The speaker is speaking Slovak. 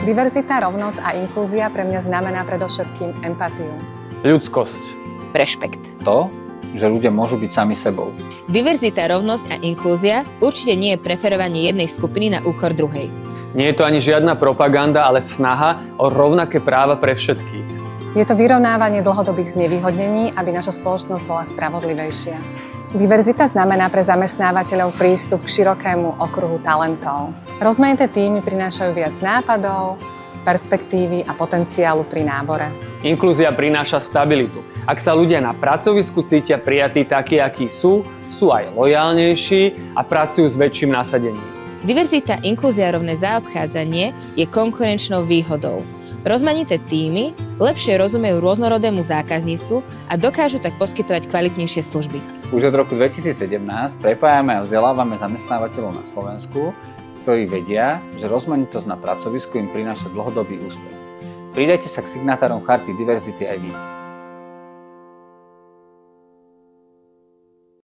Diverzita, rovnosť a inklúzia pre mňa znamená predovšetkým empatiu. Ľudskosť. Rešpekt. To, že ľudia môžu byť sami sebou. Diverzita, rovnosť a inklúzia určite nie je preferovanie jednej skupiny na úkor druhej. Nie je to ani žiadna propaganda, ale snaha o rovnaké práva pre všetkých. Je to vyrovnávanie dlhodobých znevýhodnení, aby naša spoločnosť bola spravodlivejšia. Diverzita znamená pre zamestnávateľov prístup k širokému okruhu talentov. Rozmanité tímy prinášajú viac nápadov, perspektívy a potenciálu pri nábore. Inklúzia prináša stabilitu. Ak sa ľudia na pracovisku cítia prijatí takí, akí sú aj lojálnejší a pracujú s väčším nasadením. Diverzita, inklúzia a rovné zaobchádzanie je konkurenčnou výhodou. Rozmanité tímy lepšie rozumejú rôznorodému zákazníctvu a dokážu tak poskytovať kvalitnejšie služby. Už od roku 2017 prepájame a vzdelávame zamestnávateľov na Slovensku, ktorí vedia, že rozmanitosť na pracovisku im prináša dlhodobý úspech. Pridajte sa k signatárom Charty diverzity aj vy.